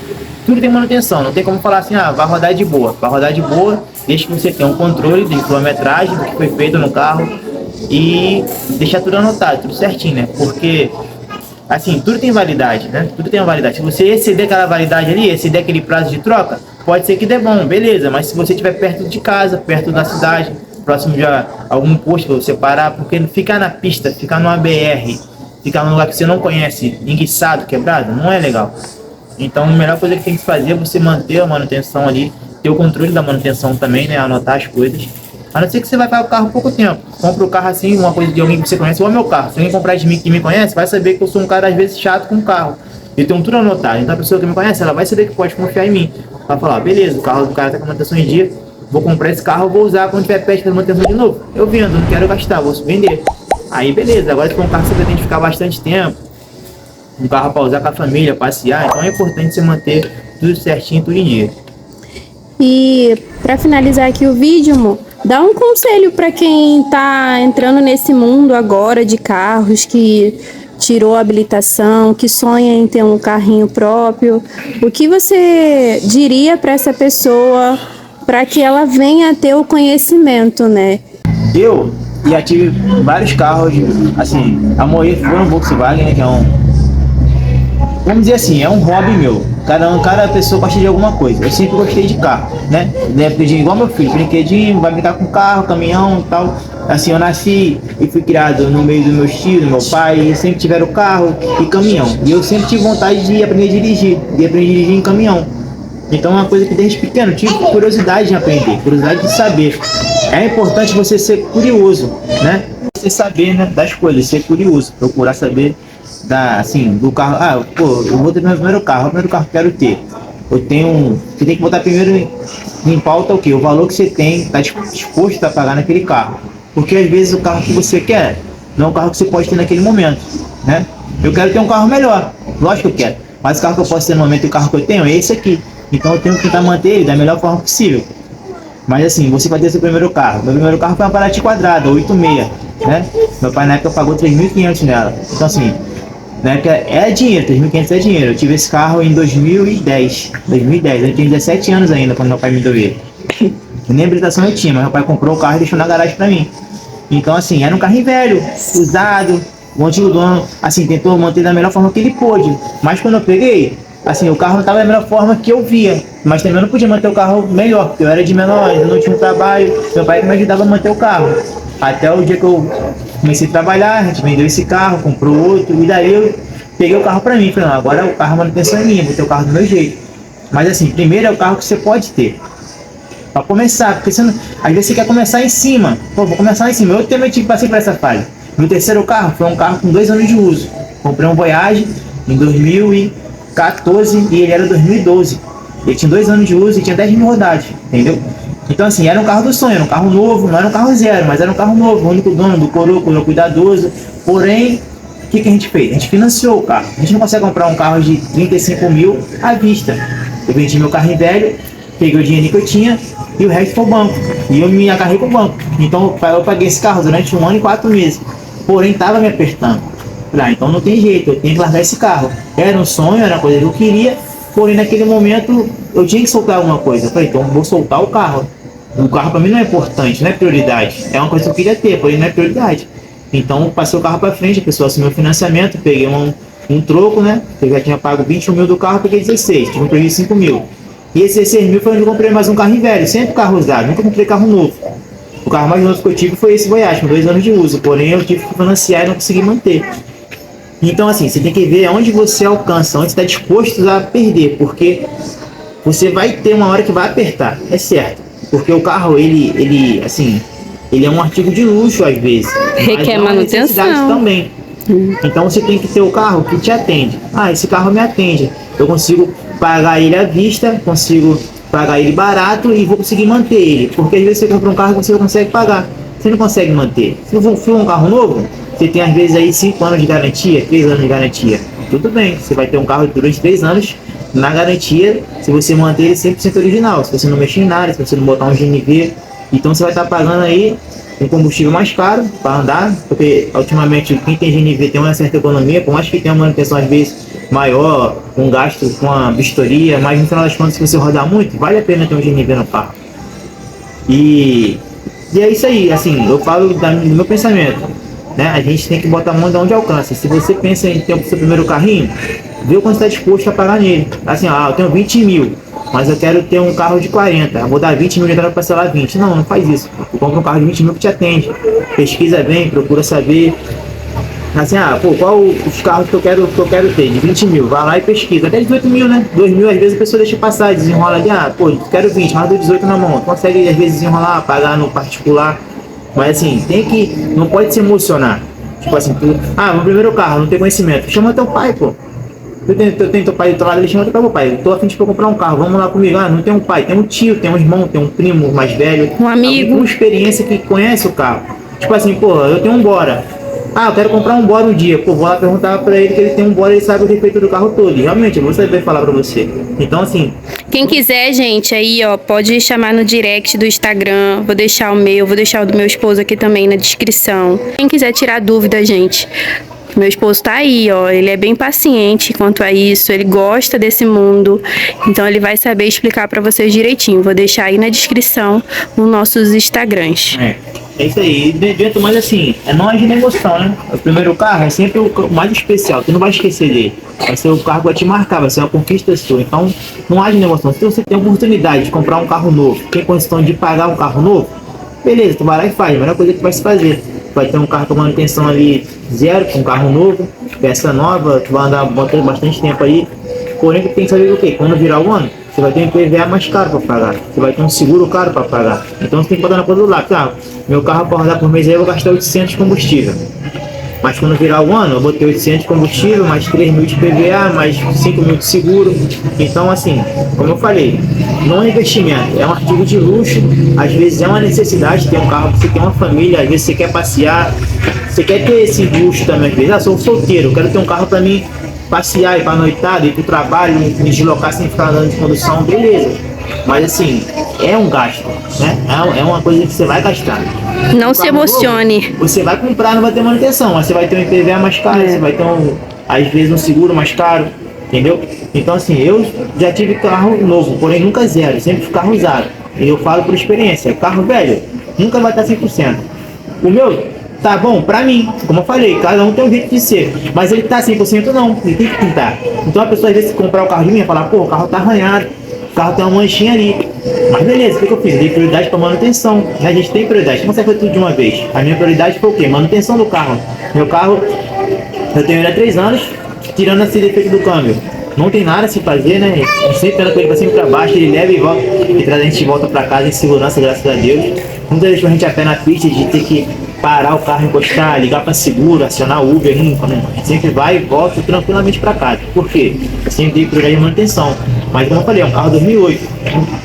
tudo tem manutenção. Não tem como falar assim, vai rodar de boa. Vai rodar de boa, desde que você tenha um controle de quilometragem, do que foi feito no carro. E deixar tudo anotado, tudo certinho, né? Porque, assim, tudo tem validade, né? Tudo tem uma validade. Se você exceder aquela validade ali, exceder aquele prazo de troca, pode ser que dê bom, beleza. Mas se você estiver perto de casa, perto da cidade, próximo de algum posto para você parar, porque ficar na pista, ficar numa BR, ficar num lugar que você não conhece, enguiçado, quebrado, não é legal. Então, a melhor coisa que tem que fazer é você manter a manutenção ali, ter o controle da manutenção também, né? Anotar as coisas. A não ser que você vai pagar o carro pouco tempo. Compra o carro assim, uma coisa de alguém que você conhece, ou meu carro. Se alguém comprar de mim que me conhece, vai saber que eu sou um cara às vezes chato com o carro. E tenho tudo anotado. Então a pessoa que me conhece, ela vai saber que pode confiar em mim. Vai falar, beleza, o carro do cara tá com manutenção em dia, vou comprar esse carro, vou usar quando tiver perto da manutenção de novo. Eu vendo, não quero gastar, vou vender. Aí beleza, agora se for um carro que você pretende ficar bastante tempo, um carro para usar com a família, passear, então é importante você manter tudo certinho, tudo em dia.
E para finalizar aqui o vídeo, amor, dá um conselho para quem está entrando nesse mundo agora de carros, que tirou a habilitação, que sonha em ter um carrinho próprio. O que você diria para essa pessoa para que ela venha a ter o conhecimento, né?
Eu já tive vários carros, assim, a maioria foi um Volkswagen, né, que é vamos dizer assim, é um hobby meu. Cada pessoa gosta de alguma coisa. Eu sempre gostei de carro, né? Brinquedinho igual meu filho, brinquedinho, vai brincar com carro, caminhão e tal. Assim, eu nasci e fui criado no meio dos meus tios, do meu pai, e sempre tiveram carro e caminhão. E eu sempre tive vontade de aprender a dirigir, em caminhão. Então é uma coisa que desde pequeno eu tive curiosidade de aprender, curiosidade de saber. É importante você ser curioso, né? Você saber, né, das coisas, ser curioso, procurar saber do carro. Eu vou ter meu primeiro carro, o primeiro carro que eu quero ter. Você tem que botar primeiro em pauta o quê? O valor que você tem, está disposto a pagar naquele carro. Porque às vezes o carro que você quer não é o carro que você pode ter naquele momento, né? Eu quero ter um carro melhor, lógico que eu quero. Mas o carro que eu posso ter no momento e o carro que eu tenho é esse aqui. Então eu tenho que tentar manter ele da melhor forma possível. Mas assim, você vai ter seu primeiro carro. Meu primeiro carro foi uma Paraty quadrada, 86, né? Meu pai na época pagou 3.500 nela. Então assim, na época é dinheiro, 3.500 é dinheiro. Eu tive esse carro em 2010. Eu tinha 17 anos ainda quando meu pai me deu ele. Nem habilitação eu tinha, mas meu pai comprou o carro e deixou na garagem pra mim. Então assim, era um carrinho velho, usado. O antigo dono, assim, tentou manter da melhor forma que ele pôde. Mas quando eu peguei, assim, o carro não estava da melhor forma que eu via. Mas também eu não podia manter o carro melhor, porque eu era de menor, eu não tinha um trabalho. Meu pai que me ajudava a manter o carro. Até o dia que eu comecei a trabalhar, a gente vendeu esse carro, comprou outro, e daí eu peguei o carro pra mim. Falei, não, agora o carro, a manutenção é minha, vou ter o carro do meu jeito. Mas assim, primeiro é o carro que você pode ter. Pra começar, porque você não, às vezes você quer começar em cima. Pô, vou começar em cima. Eu também passei por essa fase. Meu terceiro carro foi um carro com 2 anos de uso. Comprei um Voyage em 2014 e ele era 2012. Ele tinha 2 anos de uso e tinha 10 mil rodadas, entendeu? Então assim, era um carro do sonho, era um carro novo, não era um carro zero, mas era um carro novo, o único dono do coroa, cuidadoso. Porém, o que a gente fez? A gente financiou o carro. A gente não consegue comprar um carro de 35 mil à vista. Eu vendi meu carro em velho, peguei o dinheiro que eu tinha e o resto foi o banco. E eu me agarrei com o banco. Então eu paguei esse carro durante 1 ano e 4 meses. Porém, estava me apertando. Falei, então não tem jeito, eu tenho que largar esse carro. Era um sonho, era uma coisa que eu queria, porém naquele momento eu tinha que soltar alguma coisa. Eu falei, então eu vou soltar o carro. O carro para mim não é importante, não é prioridade. É uma coisa que eu queria ter, porém não é prioridade. Então eu passei o carro para frente, a pessoa assumiu o financiamento, peguei um troco, né? Eu já tinha pago 21 mil do carro, peguei 16, tive um prejuízo de 5 mil. E esse 16 mil foi onde eu comprei mais um carro velho, sempre carro usado, nunca comprei carro novo. O carro mais novo que eu tive foi esse Voyage, com 2 anos de uso, porém eu tive que financiar e não consegui manter. Então assim, você tem que ver aonde você alcança, onde você está disposto a perder, porque você vai ter uma hora que vai apertar, é certo. Porque o carro, ele é um artigo de luxo às vezes.
Requer manutenção
também. Então você tem que ter o carro que te atende. Ah, esse carro me atende. Eu consigo pagar ele à vista, consigo pagar ele barato e vou conseguir manter ele. Porque às vezes você compra um carro que você não consegue pagar. Você não consegue manter. Se for um carro novo, você tem às vezes aí 5 anos de garantia, 3 anos de garantia. Tudo bem, você vai ter um carro durante 3 anos na garantia, se você manter ele 100% original, se você não mexer em nada, se você não botar um GNV, então você vai estar pagando aí um combustível mais caro para andar, porque ultimamente quem tem GNV tem uma certa economia, por mais que tenha uma manutenção às vezes maior, um gasto com a vistoria, mas no final das contas, se você rodar muito, vale a pena ter um GNV no carro. E é isso aí, assim, eu falo do meu pensamento, né? A gente tem que botar a mão de onde alcança. Se você pensa em ter o seu primeiro carrinho, vê o quanto está disposto a pagar nele. Assim, eu tenho 20 mil, mas eu quero ter um carro de 40. Eu vou dar 20 mil e para parcelar 20. Não faz isso. Tu compra um carro de 20 mil que te atende. Pesquisa bem, procura saber. Assim, qual os carros que eu quero ter? De 20 mil. Vai lá e pesquisa. Até 18 mil, né? 2 mil às vezes a pessoa deixa passar, desenrola ali. Quero 20, mas dou 18 na mão. Tu consegue às vezes desenrolar, pagar no particular. Mas assim, não pode se emocionar. Tipo assim, meu primeiro carro, não tem conhecimento. Chama teu pai, pô. Eu tenho teu pai do outro lado, ele chama teu pai. Eu tô a fim de comprar um carro, vamos lá comigo. Não tem um pai, tem um tio, tem um irmão, tem um primo mais velho.
Um amigo.
Com experiência que conhece o carro. Tipo assim, eu tenho um Bora. Eu quero comprar um Bora um dia. Vou lá perguntar pra ele que ele tem um Bora, ele sabe o respeito do carro todo. E realmente, eu vou saber falar pra você. Então assim...
Quem quiser, gente, aí, pode chamar no direct do Instagram. Vou deixar o meu, vou deixar o do meu esposo aqui também na descrição. Quem quiser tirar dúvida, gente... Meu esposo tá aí, ele é bem paciente quanto a isso, ele gosta desse mundo, então ele vai saber explicar para vocês direitinho. Vou deixar aí na descrição nos nossos Instagrams.
É isso aí, dentro, mas assim, não é de negociação, né? O primeiro carro é sempre o mais especial, tu não vai esquecer dele. Vai ser o carro que vai te marcar, vai ser uma conquista sua. Então, não há de negociação. Se você tem a oportunidade de comprar um carro novo, tem condição de pagar um carro novo, beleza, tu vai lá e faz, a melhor coisa que tu vai se fazer. Vai ter um carro com manutenção ali zero, com um carro novo, peça nova, tu vai andar bastante tempo aí. Porém, tu tem que saber o quê? Quando virar o ano, você vai ter um IPVA mais caro para pagar, você vai ter um seguro caro para pagar. Então você tem que botar na coisa do lado. Meu carro para rodar por mês aí eu vou gastar 800 de combustível. Mas quando virar o ano, eu vou ter 800 de combustível, mais 3 mil de PVA, mais 5 mil de seguro. Então, assim, como eu falei, não é investimento, é um artigo de luxo. Às vezes é uma necessidade ter um carro, você tem uma família, às vezes você quer passear, você quer ter esse luxo também. Às vezes, sou solteiro, quero ter um carro para mim passear, ir para noitada, ir para o trabalho, me deslocar sem ficar andando de condução, beleza. Mas assim, é um gasto, né? É uma coisa que você vai gastar.
Não se emocione.
Novo, você vai comprar, não vai ter manutenção, mas você vai ter um IPVA mais caro, você vai ter às vezes um seguro mais caro, entendeu? Então assim, eu já tive carro novo, porém nunca zero, sempre carro usado. E eu falo por experiência, carro velho nunca vai estar 100%. O meu tá bom pra mim, como eu falei, cada um tem um jeito de ser, mas ele tá 100% não, ele tem que pintar. Então a pessoa às vezes comprar o carro de mim e falar, o carro tá arranhado, o carro tem uma manchinha ali. Mas beleza, o que eu fiz? Eu dei prioridade para manutenção. A gente tem prioridade, não consegue fazer tudo de uma vez. A minha prioridade foi o quê? Manutenção do carro. Meu carro, eu tenho ele há 3 anos, tirando esse defeito do câmbio. Não tem nada a se fazer, né? A gente sempre anda com ele pra cima e pra baixo, ele leva e volta, e traz a gente de volta pra casa em segurança, graças a Deus. Nunca deixou a gente a pé na pista de ter que parar o carro, encostar, ligar pra seguro, acionar o Uber, a gente sempre vai e volta tranquilamente pra casa. Por quê? Eu sempre dei prioridade de manutenção. Mas como eu falei, é um carro 2008.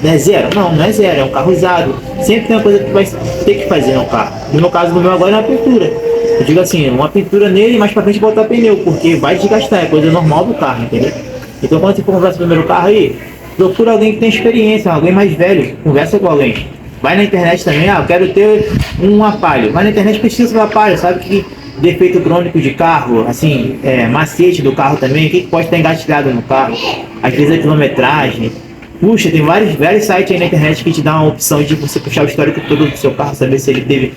Não é zero? Não, não é zero, é um carro usado. Sempre tem uma coisa que vai ter que fazer no carro. No meu caso, do meu agora é uma pintura. Eu digo assim, uma pintura nele e mais pra frente botar pneu, porque vai desgastar, é coisa normal do carro, entendeu? Então quando você for comprar seu primeiro carro aí, procura alguém que tem experiência, alguém mais velho, conversa com alguém. Vai na internet também, eu quero ter um Palio. Vai na internet, pesquisa do Palio, sabe que defeito crônico de carro, assim, macete do carro também, o que pode estar engatilhado no carro, às vezes a quilometragem. Puxa, tem vários sites aí na internet que te dá uma opção de você puxar o histórico todo do seu carro, saber se ele teve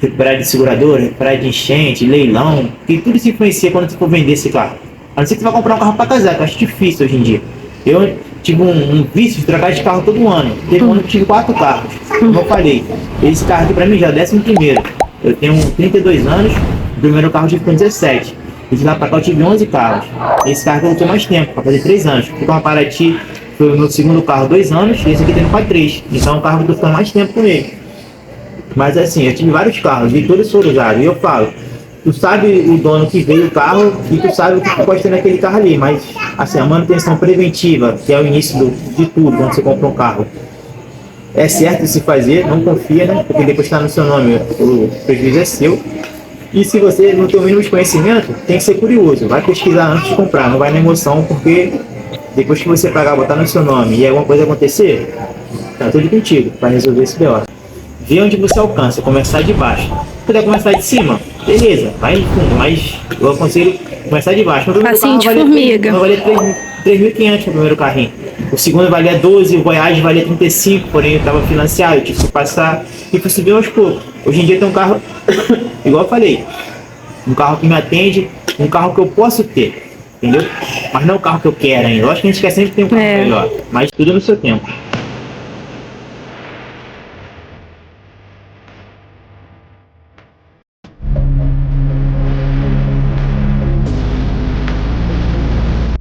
recuperar de seguradora, recuperar de enchente, leilão, que tudo isso influencia quando você for vender esse carro. A não ser que você vai comprar um carro para casar, que eu acho difícil hoje em dia. Eu tive um vício de trocar de carro todo ano. Teve um ano que tive 4 carros. Como eu falei, esse carro aqui para mim já é o 11º. Eu tenho 32 anos, o primeiro carro eu tive com 17. E de lá para cá eu tive 11 carros. Esse carro eu tenho mais tempo, para fazer 3 anos. Fui com uma Paraty, foi o meu segundo carro 2 anos, e esse aqui tem para 3. Então é um carro que eu estou mais tempo com ele. Mas assim, eu tive vários carros e todos foram usados. E eu falo, tu sabe o dono que veio o carro e tu sabe o que tu pode ter naquele carro ali, mas assim, a manutenção preventiva, que é o início de tudo, quando você compra um carro, é certo de se fazer, não confia, né? Porque depois está no seu nome, o prejuízo é seu. E se você não tem o mínimo de conhecimento, tem que ser curioso, vai pesquisar antes de comprar, não vai na emoção, porque depois que você pagar, botar no seu nome e alguma coisa acontecer, tá tudo contigo para resolver esse BO. Vê onde você alcança, começar de baixo. Se puder começar de cima, beleza, vai em fundo, mas eu aconselho começar de baixo.
Passinho de formiga.
Vai valer 3.500 o primeiro carrinho. O segundo valia 12, o Voyage valia 35, porém eu estava financiado, eu tive que passar e fui subir aos poucos. Hoje em dia tem um carro, igual eu falei, um carro que me atende, um carro que eu posso ter, entendeu? Mas não é o carro que eu quero ainda. Eu acho que a gente quer sempre ter um carro melhor, mas tudo no seu tempo.